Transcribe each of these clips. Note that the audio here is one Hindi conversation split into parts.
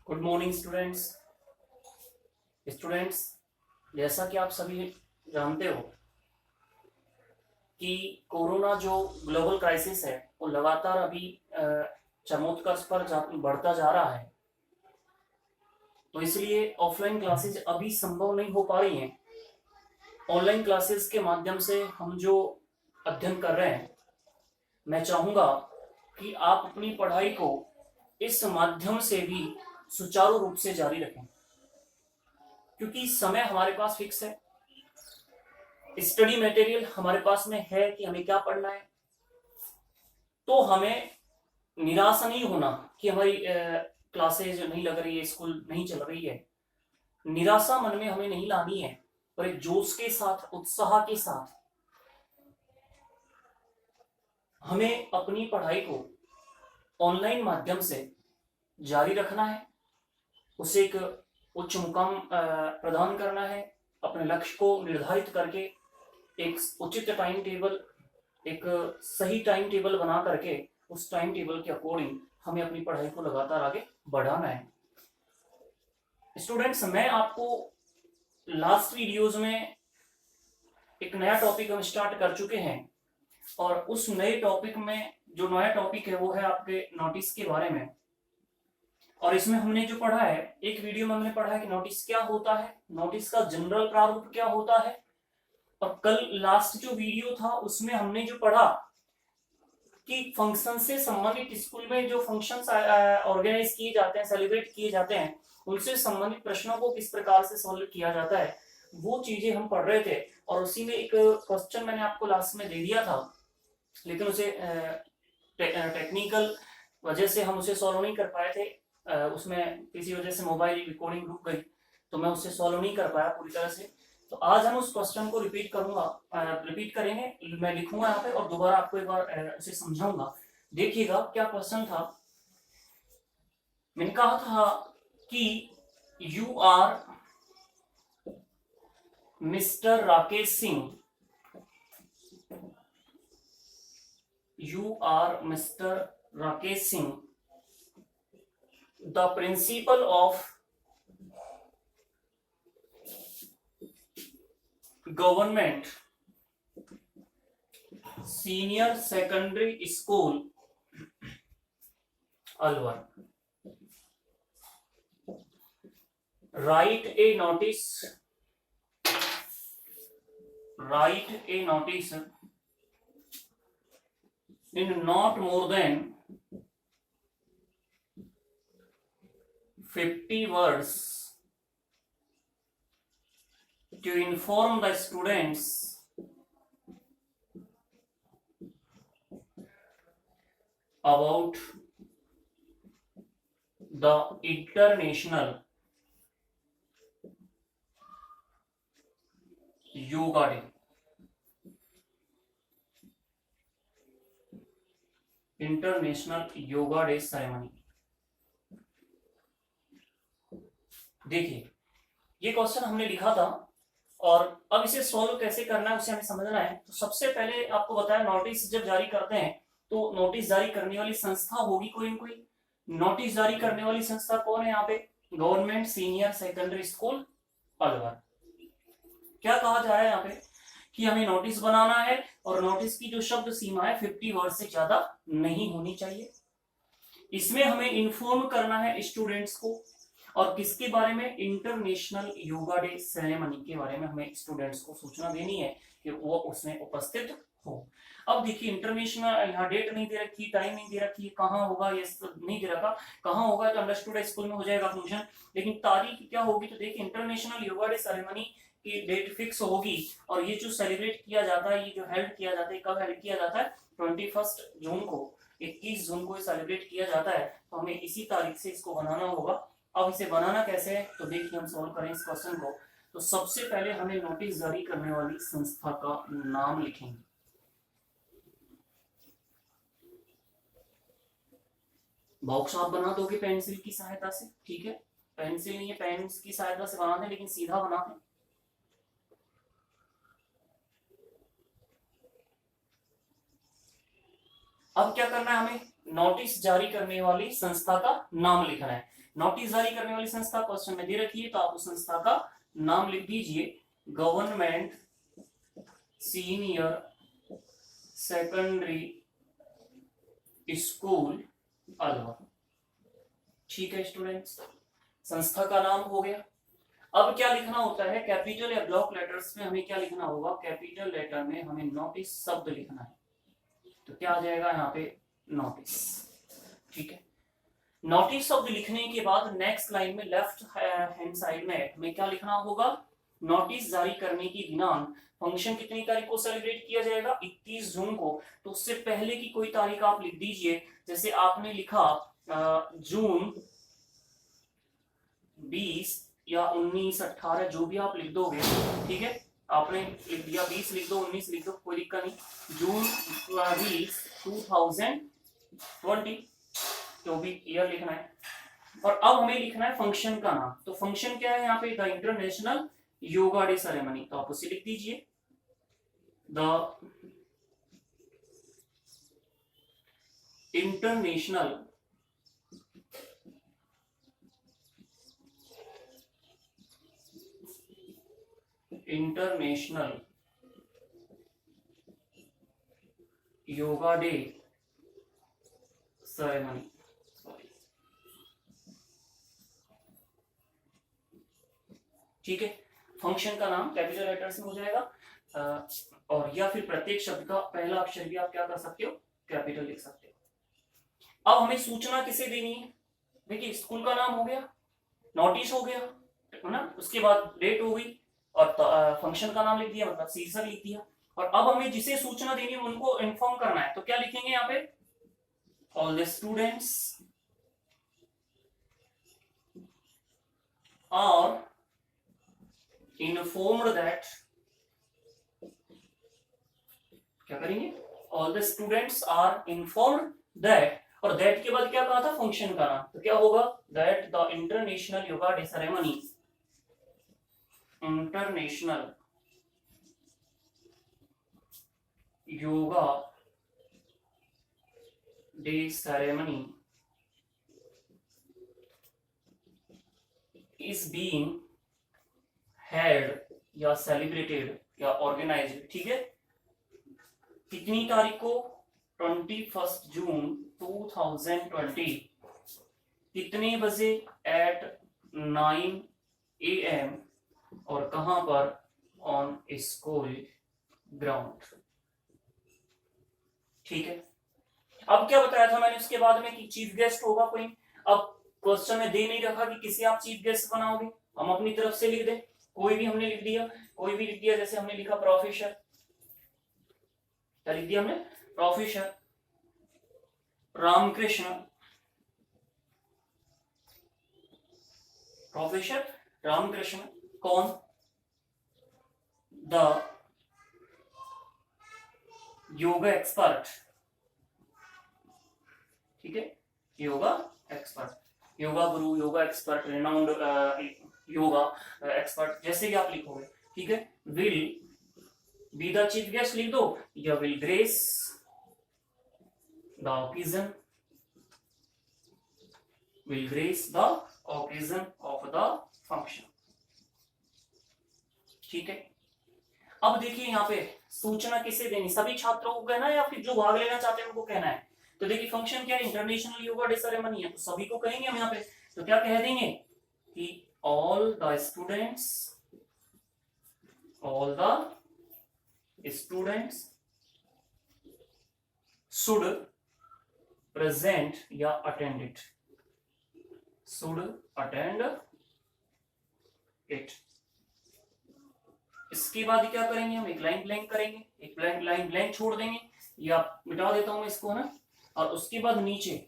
Good morning students. जैसा कि आप सभी जानते हो कि कोरोना जो ग्लोबल क्राइसिस है वो लगातार अभी चरमोत्कर्ष पर बढ़ता जा रहा है। तो इसलिए ऑफलाइन क्लासेज अभी संभव नहीं हो पा रही हैं। ऑनलाइन क्लासेस के माध्यम से हम जो अध्ययन कर रहे हैं, मैं चाहूंगा कि आप अपनी पढ़ाई को इस माध्यम से भी सुचारू रूप से जारी रखें, क्योंकि समय हमारे पास फिक्स है। स्टडी मटेरियल हमारे पास में है कि हमें क्या पढ़ना है। तो हमें निराशा नहीं होना कि हमारी क्लासेज नहीं लग रही है, स्कूल नहीं चल रही है। निराशा मन में हमें नहीं लानी है, और एक जोश के साथ, उत्साह के साथ हमें अपनी पढ़ाई को ऑनलाइन माध्यम से जारी रखना है, उसे एक उच्च मुकाम प्रदान करना है। अपने लक्ष्य को निर्धारित करके एक उचित टाइम टेबल, एक सही टाइम टेबल बना करके उस टाइम टेबल के अकॉर्डिंग हमें अपनी पढ़ाई को लगातार आगे बढ़ाना है। स्टूडेंट्स, मैं आपको लास्ट वीडियोस में एक नया टॉपिक हम स्टार्ट कर चुके हैं, और उस नए टॉपिक में जो नया टॉपिक है वो है आपके नोटिस के बारे में। और इसमें हमने जो पढ़ा है, एक वीडियो में हमने पढ़ा है कि नोटिस क्या होता है, नोटिस का जनरल प्रारूप क्या होता है। और कल लास्ट जो वीडियो था उसमें हमने जो पढ़ा कि फंक्शन से संबंधित स्कूल में जो फंक्शंस ऑर्गेनाइज किए जाते हैं, सेलिब्रेट किए जाते हैं, उनसे संबंधित प्रश्नों को किस प्रकार से सॉल्व किया जाता है, वो चीजें हम पढ़ रहे थे। और उसी में एक क्वेश्चन मैंने आपको लास्ट में दे दिया था, लेकिन उसे टेक्निकल वजह से हम उसे सॉल्व नहीं कर पाए थे। उसमें किसी वजह से मोबाइल रिकॉर्डिंग रुक गई, तो मैं उसे सॉल्व नहीं कर पाया पूरी तरह से। तो आज हम उस क्वेश्चन को रिपीट करेंगे। मैं लिखूंगा यहाँ पे और दोबारा आपको एक बार उसे समझाऊंगा। देखिएगा क्या क्वेश्चन था। मैंने कहा था कि you are mister Rakesh Singh, you are Mr. Rakesh Singh, the principal of Government Senior Secondary School, Alwar. Write a notice in not more than 50 words to inform the students about the International Yoga Day. International yoga day ceremony. देखिए, ये क्वेश्चन हमने लिखा था, और अब इसे सॉल्व कैसे करना है उसे हमें समझना है। तो सबसे पहले आपको बताया, नोटिस जब जारी करते हैं तो नोटिस जारी करने वाली संस्था होगी कोई न कोई। नोटिस जारी करने वाली संस्था कौन है यहाँ पे? Government senior secondary school Alwar. क्या कहा जा रहा है यहाँ पे कि हमें नोटिस बनाना है, और नोटिस की जो शब्द सीमा है 50 वर्ड से ज्यादा नहीं होनी चाहिए। इसमें हमें इन्फॉर्म करना है स्टूडेंट्स को, और किसके बारे में? इंटरनेशनल योगा डे सेरेमनी के बारे में हमें स्टूडेंट्स को सूचना देनी है कि वो उसमें उपस्थित हो। अब देखिए, इंटरनेशनल यहाँ डेट नहीं दे रखी, टाइम नहीं दे रखी, कहाँ होगा ये नहीं दे रखा। कहाँ होगा तो अंडरस्टूड स्कूल में हो जाएगा फंक्शन, लेकिन तारीख क्या होगी? तो देखिए, इंटरनेशनल योगा डे सेरेमनी की डेट फिक्स होगी, और ये जो सेलिब्रेट किया जाता है, ये जो हेल्ड किया जाता है, कब हेल्ड किया जाता है? 21 जून को, 21 जून को सेलिब्रेट किया जाता है। तो हमें इसी तारीख से इसको बनाना होगा। अब इसे बनाना कैसे है, तो देखिए हम सॉल्व करें इस क्वेश्चन को। तो सबसे पहले हमें नोटिस जारी करने वाली संस्था का नाम लिखेंगे। बॉक्स आप बना दोगे पेंसिल की सहायता से, ठीक है? पेंसिल नहीं है, पेन की सहायता से बना दें, लेकिन सीधा बना दें। अब क्या करना है हमें? नोटिस जारी करने वाली संस्था का नाम लिखना है। नोटिस जारी करने वाली संस्था क्वेश्चन में दे रखी है, तो आप उस संस्था का नाम लिख दीजिए, government senior secondary school Alwar. ठीक है स्टूडेंट्स, संस्था का नाम हो गया। अब क्या लिखना होता है, कैपिटल या ब्लॉक लेटर्स में हमें क्या लिखना होगा, कैपिटल लेटर में हमें नोटिस शब्द लिखना है, तो क्या आ जाएगा यहाँ पे नोटिस। ठीक है, नोटिस शब्द लिखने के बाद नेक्स्ट लाइन में लेफ्ट हैंड साइड में हमें क्या लिखना होगा, नोटिस जारी करने की दिनांक, फंक्शन कितनी तारीख को सेलिब्रेट किया जाएगा, 21 जून को, तो उससे पहले की कोई तारीख आप लिख दीजिए। जैसे आपने लिखा जून 20 या 19, 18 जो भी आप लिख दोगे, ठीक है, आपने लिख दिया 20 लिख दो, 19 लिख दो, कोई दिक्कत नहीं। जून 20 2020 जो भी ईयर लिखना है। और अब हमें लिखना है फंक्शन का नाम, तो फंक्शन क्या है यहाँ पे, the international yoga day ceremony, तो आप उसे लिख दीजिए, the international yoga day ceremony. ठीक है, फंक्शन का नाम कैपिटल लेटर्स में हो जाएगा, और या फिर प्रत्येक शब्द का पहला अक्षर भी आप क्या कर सकते हो, कैपिटल लिख सकते हो। अब हमें सूचना किसे देनी है, देखिए स्कूल का नाम हो गया, नोटिस हो गया, है ना, उसके बाद डेट हो गई, और फंक्शन का नाम लिख दिया, मतलब शीर्षक लिख दिया। और अब हमें जिसे सूचना देनी है उनको इन्फॉर्म करना है, तो क्या लिखेंगे यहाँ पे, all the students are informed that, क्या करेंगे, all the students are informed that, और दैट के बाद क्या कहा था, फंक्शन का नाम, तो क्या होगा, that the international yoga day ceremony, international yoga day ceremony is being held या सेलिब्रेटेड या ऑर्गेनाइज्ड। ठीक है, कितनी तारीख को, 21 जून 2020, कितने बजे, एट 9 AM, और कहां पर, ऑन स्कूल ग्राउंड। ठीक है, अब क्या बताया था मैंने उसके बाद में कि चीफ गेस्ट होगा कोई। अब क्वेश्चन में दे नहीं रखा कि किसे आप चीफ गेस्ट बनाओगे, हम अपनी तरफ से लिख दें, कोई भी हमने लिख दिया, कोई भी लिख दिया, जैसे हमने लिखा प्रोफेसर, क्या लिख दिया हमने, प्रोफेसर रामकृष्ण, प्रोफेसर रामकृष्ण, कौन, द योगा एक्सपर्ट। ठीक है, योगा एक्सपर्ट, योगा गुरु, yoga expert, renowned yoga expert, जैसे कि आप लिखोगे। ठीक है, will be the chief guest लिख दो, या will grace the occasion, will grace the occasion of the function. ठीक है, अब देखिए यहाँ पे सूचना किसे देनी, सभी छात्रों को कहना है या फिर जो भाग लेना चाहते हैं उनको कहना है। तो देखिए फंक्शन क्या है, इंटरनेशनल योगा डे सेरेमनी है, तो सभी को कहेंगे हम यहाँ पे, तो क्या कह देंगे कि all the students should present या attend it, should attend it. इसके बाद क्या करेंगे हम, एक लाइन ब्लैंक करेंगे, एक लाइन ब्लैंक छोड़ देंगे, या मिटा देता हूं मैं इसको ना, और उसके बाद नीचे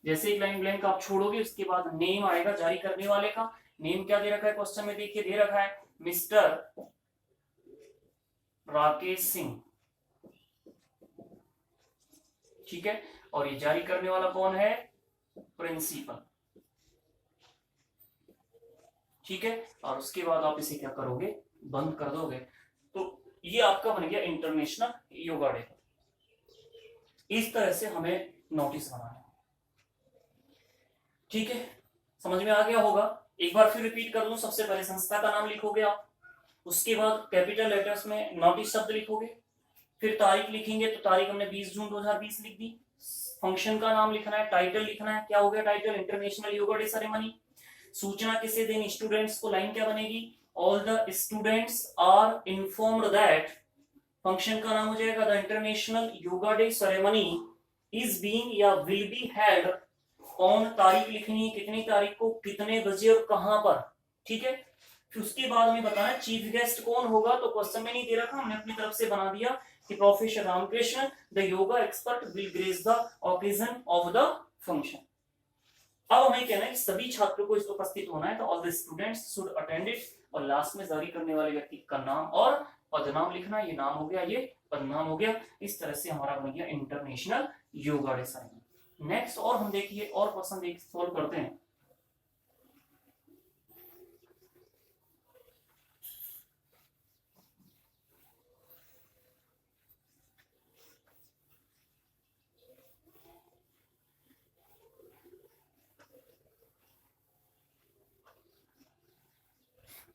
जैसे एक लाइन ब्लैंक आप छोड़ोगे उसके बाद नेम आएगा जारी करने वाले का। नेम क्या दे रखा है क्वेश्चन में, देखिए दे रखा है मिस्टर राकेश सिंह। ठीक है, और ये जारी करने वाला कौन है, प्रिंसिपल। ठीक है, और उसके बाद आप इसे क्या करोगे, बंद कर दोगे। तो ये आपका बन गया इंटरनेशनल योगा डे। इस तरह से हमें नोटिस बनाना है। ठीक है, समझ में आ गया होगा। एक बार फिर रिपीट कर लूं, सबसे पहले संस्था का नाम लिखोगे आप, उसके बाद कैपिटल लेटर्स में नोटिस शब्द लिखोगे, फिर तारीख लिखेंगे तो तारीख हमने 20 जून 2020 लिख दी। फंक्शन का नाम लिखना है, टाइटल लिखना है, क्या हो गया title, international yoga day ceremony. सूचना किसे देनी, स्टूडेंट्स को, लाइन क्या बनेगी, all the students are informed that, function का नाम हो जाएगा the international yoga day ceremony is being या विल बी हेल्ड ऑन, तारीख लिखनी है कितनी तारीख को, कितने बजे और कहां पर, ठीक है। फिर उसके बाद में बताना चीफ गेस्ट कौन होगा, तो क्वेश्चन में नहीं दे रखा, हमने अपनी तरफ से बना दिया कि professor Ramkrishna the yoga expert will grace the occasion of the function. अब हमें कहना है कि सभी छात्रों को इस उपस्थित होना है, तो all the students should attend it, और लास्ट में जारी करने वाले व्यक्ति का नाम और पदनाम लिखना, ये नाम हो गया, ये पदनाम हो गया। इस तरह से हमारा बन गया international yoga day ceremony. Next और हम देखिए और क्वेश्चन देख सॉल्व करते हैं।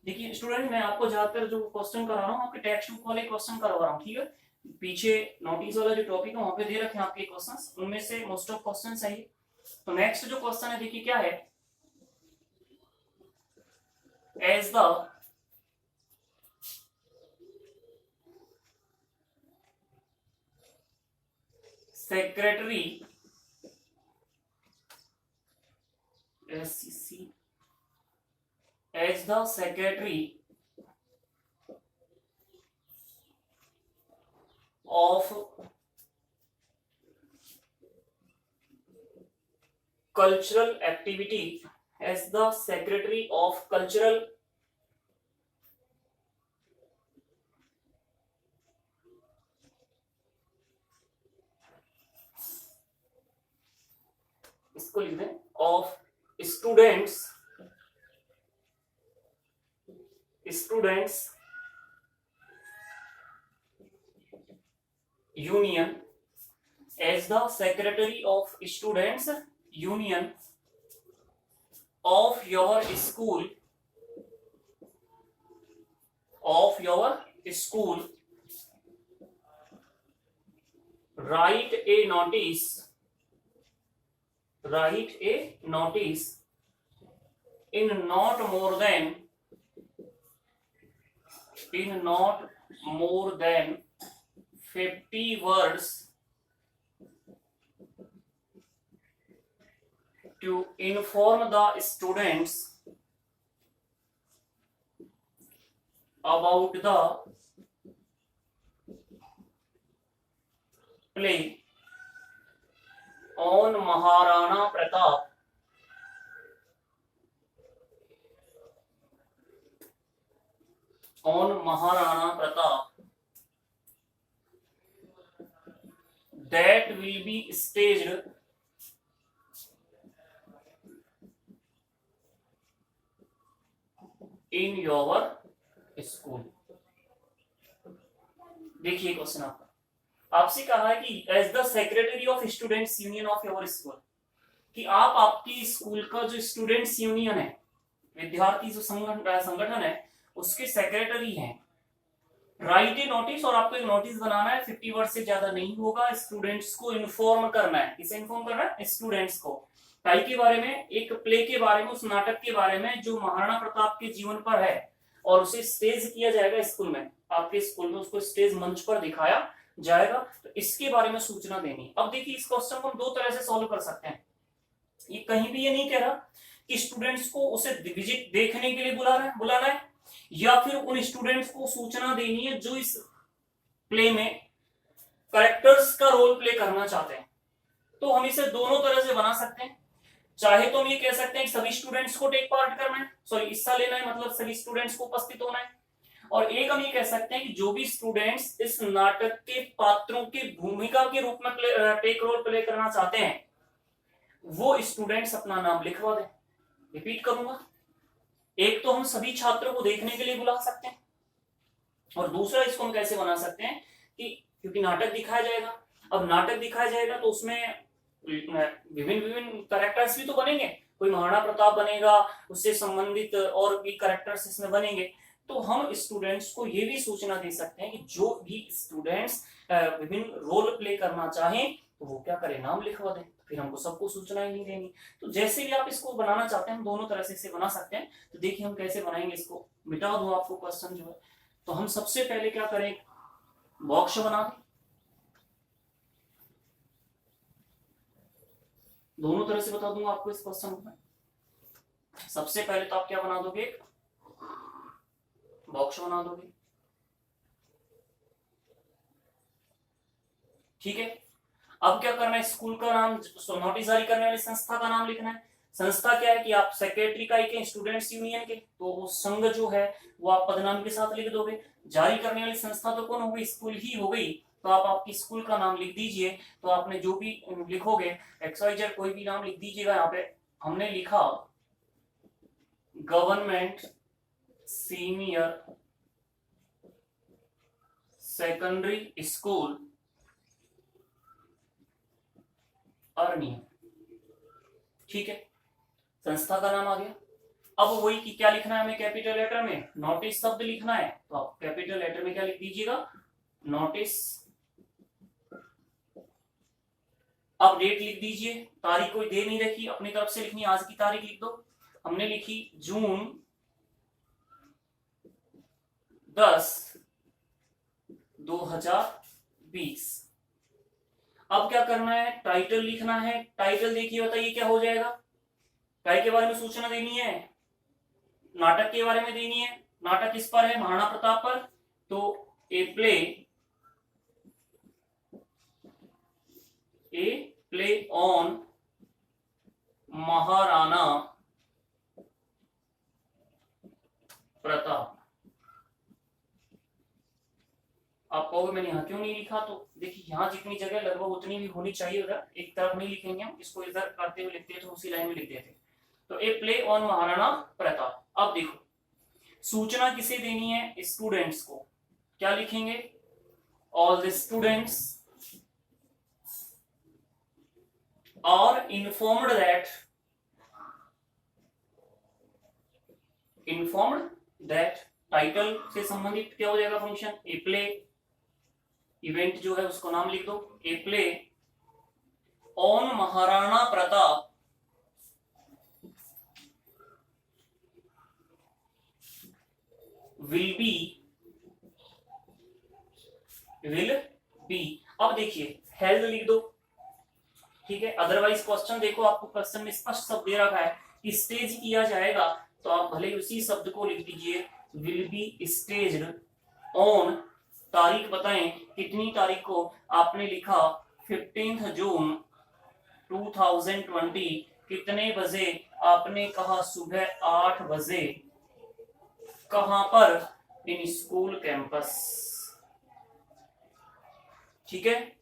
देखिए स्टूडेंट, मैं आपको ज्यादातर जो क्वेश्चन करा रहा हूँ आपके टेक्स्ट बुक वाले क्वेश्चन करवा रहा हूँ, ठीक है। पीछे नोटिस वाला जो टॉपिक है वहां पे दे रखे हैं आपके क्वेश्चंस, उनमें से मोस्ट ऑफ क्वेश्चन सही। तो नेक्स्ट जो क्वेश्चन है देखिए क्या है, as the secretary SCC as the secretary of cultural activity, as the secretary of cultural इसको लिख दें of students union, as the secretary of students union of your school, write a notice in not more than 50 words to inform the students about the play on Maharana Pratap, that will be staged in your school। देखिए क्वेश्चन आपसे कहा है कि as the secretary of students union of your school, कि आप आपकी स्कूल का जो स्टूडेंट्स यूनियन है, विद्यार्थी जो संगठन है, उसके सेक्रेटरी हैं। राइट ए नोटिस, और आपको एक नोटिस बनाना है, 50 वर्ड से ज्यादा नहीं होगा, स्टूडेंट्स को इन्फॉर्म करना है। किसे इन्फॉर्म करना है, स्टूडेंट्स को, प्ले के बारे में, एक प्ले के बारे में, उस नाटक के बारे में जो महाराणा प्रताप के जीवन पर है, और उसे स्टेज किया जाएगा स्कूल में, आपके स्कूल में उसको स्टेज मंच पर दिखाया जाएगा, तो इसके बारे में सूचना देनी। अब देखिए इस क्वेश्चन को हम दो तरह से सॉल्व कर सकते हैं। ये कहीं भी ये नहीं कह रहा कि स्टूडेंट्स को उसे विजिट देखने के लिए बुलाना है, या फिर उन स्टूडेंट्स को सूचना देनी है जो इस प्ले में कैरेक्टर्स का रोल प्ले करना चाहते हैं। तो हम इसे दोनों तरह से बना सकते हैं। चाहे तो हम ये कह सकते हैं कि सभी स्टूडेंट्स को टेक पार्ट करना है, सॉरी हिस्सा लेना है, मतलब सभी स्टूडेंट्स को उपस्थित होना है। और एक हम ये कह सकते हैं कि जो भी स्टूडेंट्स इस नाटक के पात्रों की भूमिका के रूप में टेक रोल प्ले करना चाहते हैं, वो स्टूडेंट्स अपना नाम लिखवा दें। रिपीट करूंगा, एक तो हम सभी छात्रों को देखने के लिए बुला सकते हैं, और दूसरा इसको हम कैसे बना सकते हैं कि क्योंकि नाटक दिखाया जाएगा, अब नाटक दिखाया जाएगा तो उसमें विभिन्न कैरेक्टर्स भी तो बनेंगे, कोई महाराणा प्रताप बनेगा, उससे संबंधित और भी कैरेक्टर्स इसमें बनेंगे। तो हम स्टूडेंट्स को ये भी सूचना दे सकते हैं कि जो भी स्टूडेंट्स विभिन्न रोल प्ले करना चाहें तो वो क्या करें, नाम लिखवा दें, फिर हमको सबको सूचनाएं नहीं देनी। तो जैसे भी आप इसको बनाना चाहते हैं हम दोनों तरह से इसे बना सकते हैं। तो देखिए हम कैसे बनाएंगे इसको, मिटा दूं आपको क्वेश्चन जो है। तो हम सबसे पहले क्या करें, बॉक्स बना दें, दोनों तरह से बता दूंगा आपको इस क्वेश्चन में। सबसे पहले तो आप क्या बना दोगे, बॉक्स बना दोगे, ठीक है। अब क्या करना है, स्कूल का नाम, नोटिस जारी करने वाली संस्था का नाम लिखना है। संस्था क्या है कि आप सेक्रेटरी का के, स्टूडेंट्स यूनियन के, तो वो संघ जो है वो आप पदनाम के साथ लिख दोगे। जारी करने वाली संस्था तो कौन हो गई, स्कूल ही हो गई, तो आप आपकी स्कूल का नाम लिख दीजिए। तो आपने जो भी लिखोगे XYZ कोई भी नाम लिख दीजिएगा। यहाँ पे हमने लिखा government senior secondary school Arnia, ठीक है, संस्था का नाम आ गया। अब वही कि क्या लिखना है हमें, कैपिटल लेटर में नोटिस शब्द लिखना है, तो आप कैपिटल लेटर में क्या लिख दीजिएगा, नोटिस। अब डेट लिख दीजिए, तारीख कोई दे नहीं रखी, अपनी तरफ से लिखनी, आज की तारीख लिख दो। हमने लिखी जून 10, 2020। अब क्या करना है, टाइटल लिखना है। टाइटल देखिए, बताइए क्या हो जाएगा, काय के बारे में सूचना देनी है, नाटक के बारे में देनी है। नाटक किस पर है, महाराणा प्रताप पर, तो ए प्ले ऑन महाराणा प्रताप। आप कहोगे मैंने यहाँ क्यों नहीं लिखा, तो देखिए यहाँ जितनी जगह लगभग उतनी भी होनी चाहिए, उधर एक तरफ नहीं लिखेंगे हम, इसको इधर करते हुए लिखते हैं तो उसी लाइन में लिख देते। तो ए प्ले ऑन महाराणा प्रताप। अब देखो सूचना किसे देनी है, स्टूडेंट्स को, क्या लिखेंगे, all the students are informed that title से संबंधित क्या हो जाएगा फंक्शन, ए प्ले, इवेंट जो है उसको नाम लिख दो, a play on Maharana Pratap will be. अब देखिए हेल्ड लिख दो, ठीक है। अदरवाइज क्वेश्चन देखो, आपको क्वेश्चन में स्पष्ट शब्द दे रखा है कि स्टेज किया जाएगा, तो आप भले उसी शब्द को लिख दीजिए, विल बी स्टेज्ड ऑन, तारीख बताएं कितनी तारीख को, आपने लिखा 15 जून 2020, कितने बजे, आपने कहा सुबह 8 बजे, कहां पर, इन स्कूल कैंपस, ठीक है,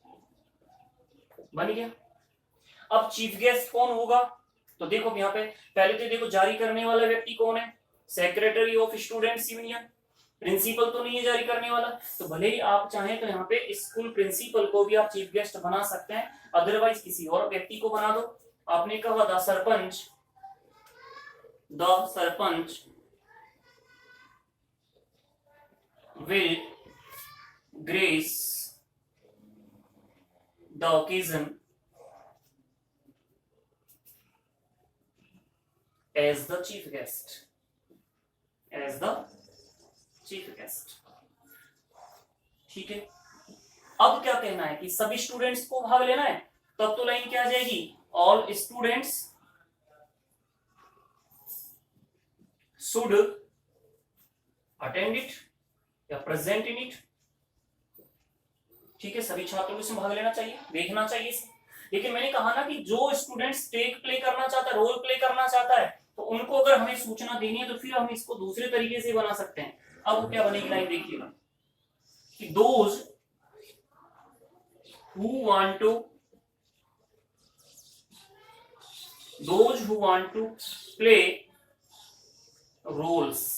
बन गया। अब चीफ गेस्ट कौन होगा, तो देखो यहाँ पे पहले तो देखो जारी करने वाला व्यक्ति कौन है, secretary of students union, principal तो नहीं है जारी करने वाला, तो भले ही आप चाहें तो यहाँ पे स्कूल प्रिंसिपल को भी आप चीफ गेस्ट बना सकते हैं, अदरवाइज किसी और व्यक्ति को बना दो। आपने कहा the sarpanch will grace the occasion as the chief guest, ठीक है। अब क्या कहना है कि सभी स्टूडेंट्स को भाग लेना है, तब तो लाइन क्या आ जाएगी, all students should attend it या प्रेजेंट इन इट, ठीक है, सभी छात्रों को इसमें भाग लेना चाहिए, देखना चाहिए इसे। लेकिन मैंने कहा ना कि जो स्टूडेंट्स टेक प्ले करना चाहता है, रोल प्ले करना चाहता है, तो उनको अगर हमें सूचना देनी है तो फिर हम इसको दूसरे तरीके से बना सकते हैं। अब क्या बनेगी लाइन देखिएगा कि those who want to play roles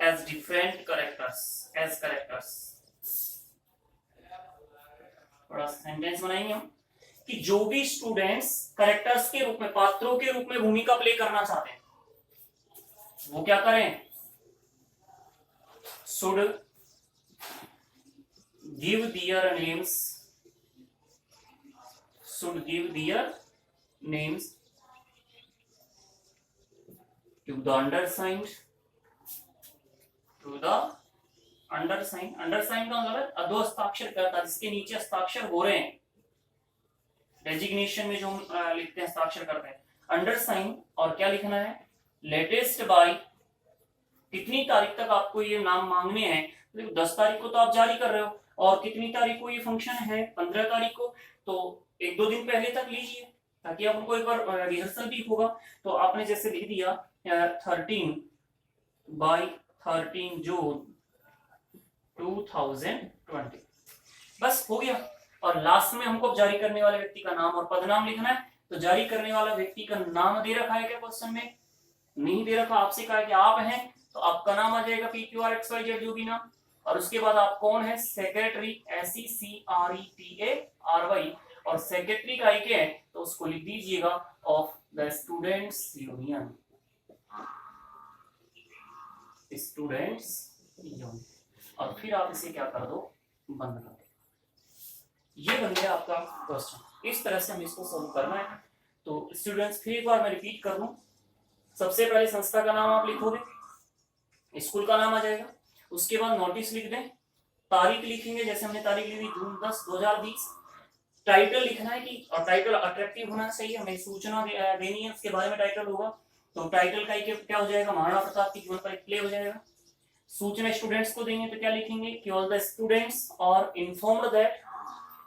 as different characters, थोड़ा सेंटेंस बनाएंगे हम कि जो भी स्टूडेंट्स कैरेक्टर्स के रूप में, पात्रों के रूप में भूमिका प्ले करना चाहते हैं वो क्या करें, should give their names, should give their names to the undersigned, to the undersigned। undersigned का मतलब है अधो हस्ताक्षर करता, जिसके नीचे हस्ताक्षर हो रहे हैं, डेजिग्नेशन में जो हम लिखते हैं हस्ताक्षर करते हैं, अंडरसाइन। और क्या लिखना है, लेटेस्ट बाय, कितनी तारीख तक आपको ये नाम मांगने हैं, 10 तारीख को तो आप जारी कर रहे हो, और कितनी तारीख को ये फंक्शन है, 15 तारीख को, तो 1-2 दिन पहले तक लीजिए ताकि आप उनको एक बार रिहर्सल भी होगा। तो आपने जैसे लिख दिया 13 जून 2020, बस हो गया। और लास्ट में हमको जारी करने वाले व्यक्ति का नाम और पदनाम लिखना है। तो जारी करने वाला व्यक्ति का नाम दे रखा है क्या क्वेश्चन में, नहीं दे रखा, आपसे कहा कि आप हैं तो आपका नाम आ जाएगा PQRXYZ जो भी नाम, और उसके बाद आप कौन है, सेक्रेटरी, SECRETARY, और सेक्रेटरी का क्या है तो उसको लिख दीजिएगा of the students union, students union, और फिर आप इसे क्या कर दो, बंद कर दो। ये बन गया आपका क्वेश्चन। इस तरह से हमें इसको सॉल्व करना है। तो स्टूडेंट्स फिर एक बार मैं रिपीट कर दूं, सबसे पहले संस्था का नाम आप लिखोगे, स्कूल का नाम आ जाएगा, उसके बाद नोटिस लिख दें, तारीख लिखेंगे, जैसे हमने तारीख ली थी जून 10, 2020। टाइटल लिखना है कि, और टाइटल अट्रैक्टिव होना चाहिए, हमें सूचना देनी है, उसके बारे में टाइटल होगा। तो टाइटल का क्या हो जाएगा, महाराणा प्रताप की जीवन पर एक प्ले हो जाएगा। सूचना स्टूडेंट्स को देंगे तो क्या लिखेंगे कि all the students are informed that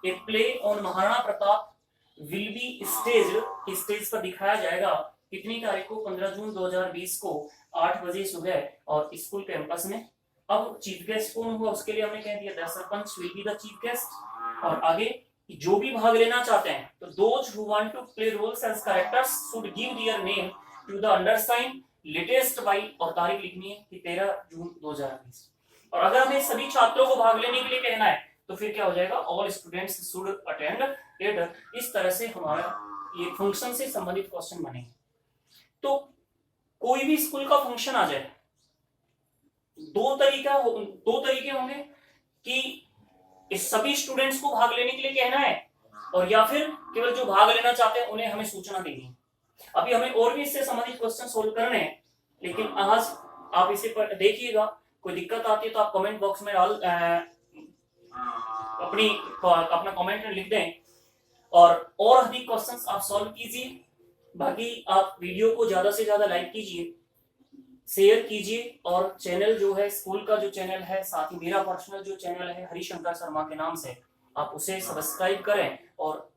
a play on Maharana Pratap will be staged, stage पर दिखाया जाएगा कितनी तारीख को, 15 जून 2020 को 8 बजे सुबह और स्कूल कैंपस में। अब चीफ गेस्ट कौन होगा उसके लिए हमने कह दिया the sarpanch will be the chief guest. और आगे जो भी भाग लेना चाहते हैं तो those who want to play roles as characters should give their name to the undersigned latest by, और तारीख लिखनी है कि 13 जून 2020। और अगर हमें सभी छात्रों को भाग लेने के लिए कहना है तो फिर क्या हो जाएगा, all students should attend it. इस तरह से हमारा ये फंक्शन से संबंधित क्वेश्चन बनेंगे। तो कोई भी स्कूल का फंक्शन आ जाए, दो तरीके होंगे कि इस सभी स्टूडेंट्स को भाग लेने के लिए कहना है, और या फिर केवल जो भाग लेना चाहते हैं उन्हें हमें सूचना देनी है। अभी हमें और भी इससे संबंधित क्वेश्चन सोल्व करने हैं, लेकिन आज आप इसे देखिएगा। कोई दिक्कत आती है तो आप कमेंट बॉक्स में अपना कमेंट लिख दें, और अधिक क्वेश्चंस आप सॉल्व कीजिए। बाकी आप वीडियो को ज्यादा से ज्यादा लाइक कीजिए, शेयर कीजिए, और चैनल जो है स्कूल का जो चैनल है, साथ ही मेरा पर्सनल जो चैनल है हरिशंकर शर्मा के नाम से, आप उसे सब्सक्राइब करें और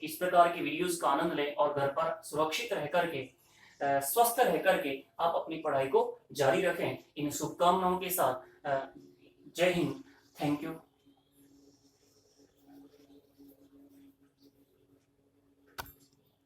इस प्रकार की वीडियोस का आनंद लें, और घर पर सुरक्षित रह करके, स्वस्थ रह करके आप अपनी पढ़ाई को जारी रखें। इन शुभकामनाओं के साथ जय हिंद, थैंक यू।